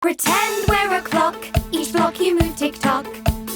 Pretend we're a clock, each block you move tick-tock.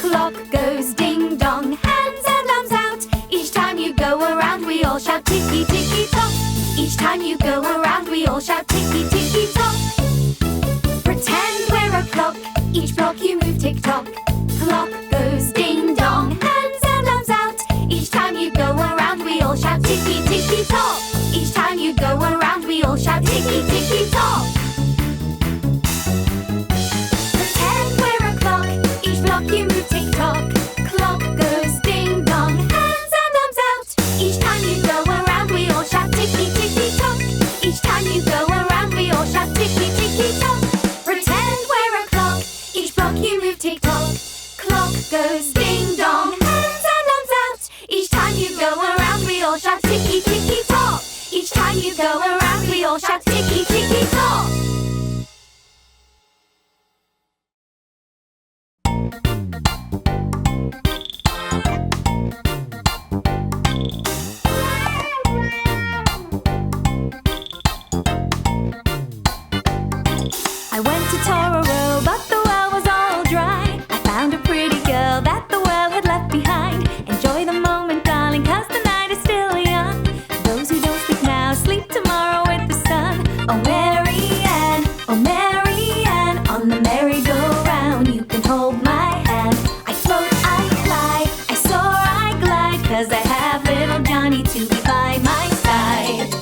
Clock goes ding-dong, hands and arms out. Each time you go around we all shout ticky-ticky-tock. Each time you go around we all shout ticky-ticky-tock. Pretend we're a clock, each block you move tick-tock. Clock goes ding-dong, hands and arms out. Each time you go around we all shout ticky-ticky-tock. Each time you go around we all shout ticky-ticky-tock. You move tick-tock, clock goes ding-dong, hands and arms out. Each time you go around we all shout ticky-ticky-tock. Each time you go around we all shout ticky-ticky-tock. Pretend we're a clock, each block you move tick-tock. Clock goes ding-dong, hands and arms out. Each time you go around we all shout ticky-ticky-tock. Each time you go around we all shout ticky-ticky-tock. I went to Tororo, but the well was all dry. I found a pretty girl that the well had left behind. Enjoy the moment, darling, 'cause the night is still young. Those who don't sleep now, sleep tomorrow with the sun. Oh, Mary Ann, on the merry-go-round, you can hold my hand. I float, I fly, I soar, I glide, 'cause I have little Johnny to be by my side.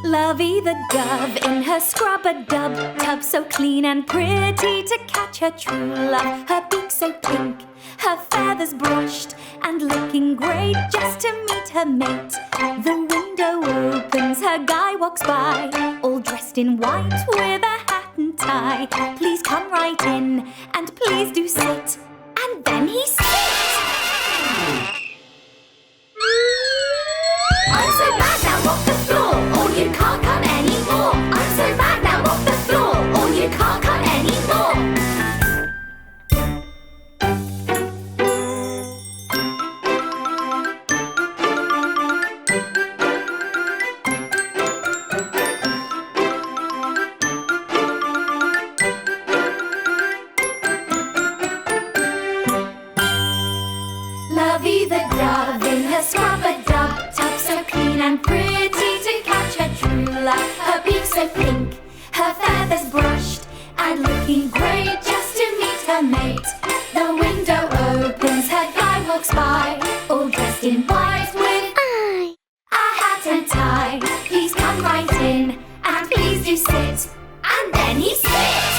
Lovey the dove in her scrub-a-dub tub, so clean and pretty to catch her true love. Her beak so pink, her feathers brushed and looking great just to meet her mate. The window opens, her guy walks by, all dressed in white with a hat and tie. Please come right in and please do sit. And then he sits. I'm so mad now, walk the floor, or you can't come anymore. I'm so mad now, walk the floor, or you can't come anymore. Lovey the dove in her scrub-a-dub tub, so clean and pretty to catch her true love. Her beak so pink, her feathers brushed and looking great just to meet her mate. The window opens, her guy walks by, all dressed in white with a hat and tie. Please come right in and please do sit. And then he sits.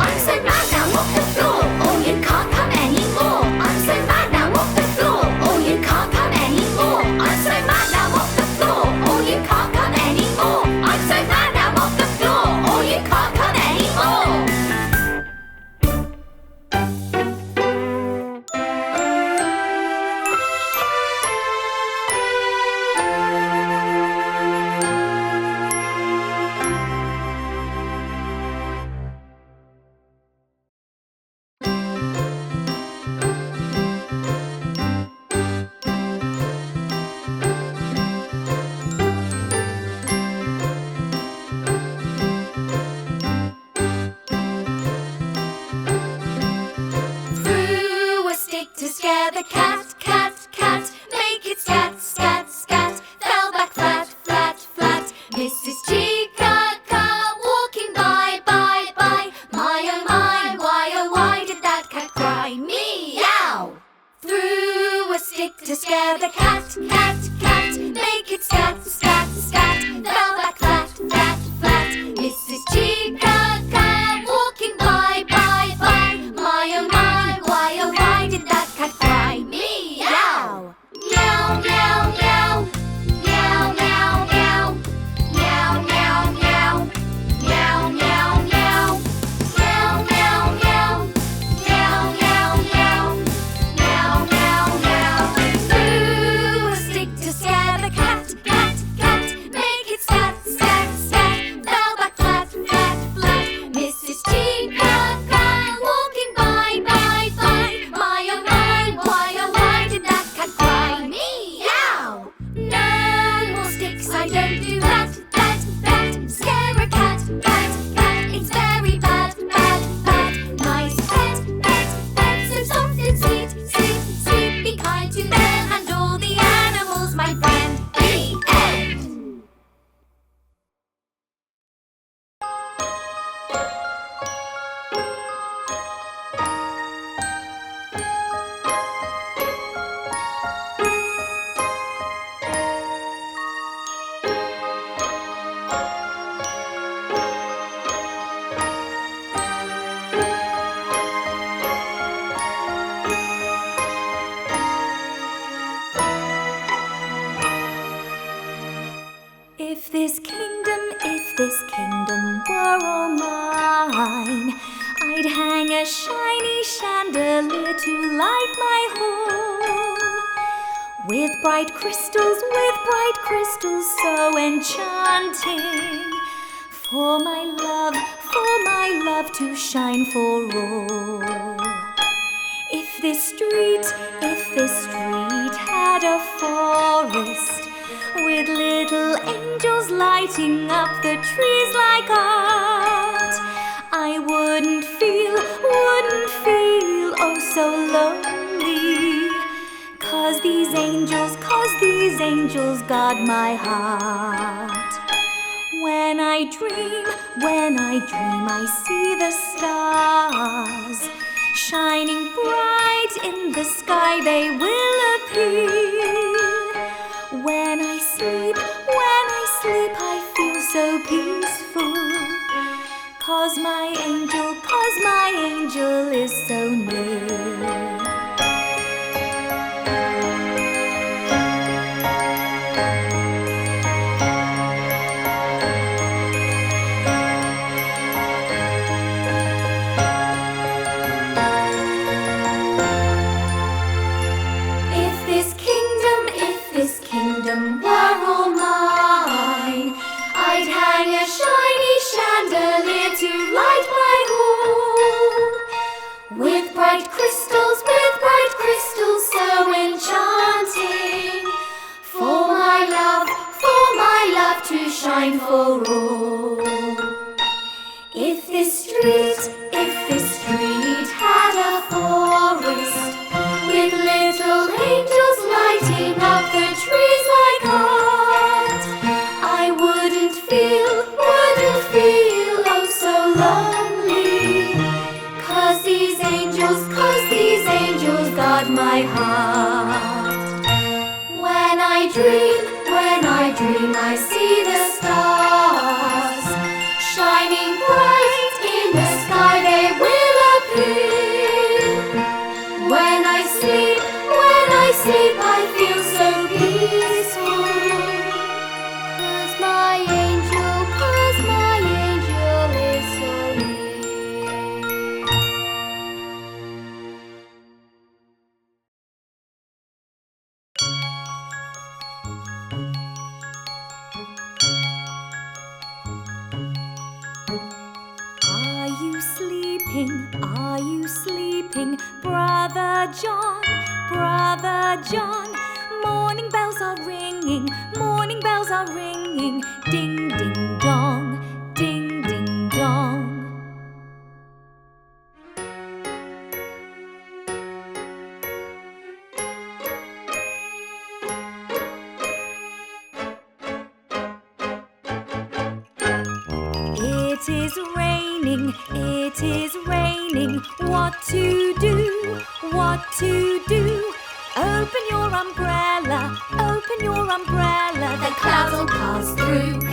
I'm so mad now, walk the floor, or you can't come anymore. I'm so mad now, walk the floor, or you can't come anymore. I'm so mad now, walk the floor, or you can't come anymore. I'm so mad now, walk the floor, or you can't come anymore. the cat, cat, cat. Make it scat, scat, scat. Fell back flat, flat, flat. Mrs. Chica walking by, by, by. My oh my, why oh why did that cat cry? Meow! Threw a stick to scare the cat, cat, cat. Make it scat, scat, scat. Fell back flat, flat, flat. Mrs. Chica walking by, by, by. My oh my, why oh why did that cat cry? Meow! Meow, meow, meow. Meow, meow, meow. Meow, meow, meow. Meow, meow, meow. Meow, meow, meow. Meow, meow, meow. Meow, meow, meow. Threw a stick to scare the cat, cat, cat. Make it scat, scat, scat. Fell back flat, flat, flat. Mrs. Chica walking by, by, by. My oh my, why oh why did that cat cry? Meow! No more sticks, I don't do that, that, that. Scare a cat, cat, cat. It's very bad, bad, bad. Nice pet, pet, pet. So soft and sweet, sweet, sweet. Be kind to them and all the animals, my friend. The end. If this kingdom were all mine, I'd hang a shiny chandelier to light my home. With bright crystals so enchanting, for my love to shine for all. If this street had a forest, with little angels lighting up the trees like art, I wouldn't feel oh so lonely. 'Cause these angels guard my heart. When I dream, I see the stars shining bright in the sky, they will appear. When I sleep, I feel so peaceful. 'Cause my angel is so near. If this kingdom were all mine, I'd hang a shiny chandelier to light my home. With bright crystals so enchanting, for my love to shine for all. If this street had a forest, with little angels lighting up the trees like art, I wouldn't feel oh so lonely. 'Cause these angels guard my heart. When I dream, I see the stars shining bright in the sky, they will appear. When I sleep, I feel so peaceful. 'Cause my angel is so near. Are you sleeping, Brother John, Brother John? Morning bells are ringing, ding, ding, dong, ding, ding, dong. It is raining, it is raining. What to do? What to do? Open your umbrella, open your umbrella. The clouds will pass through.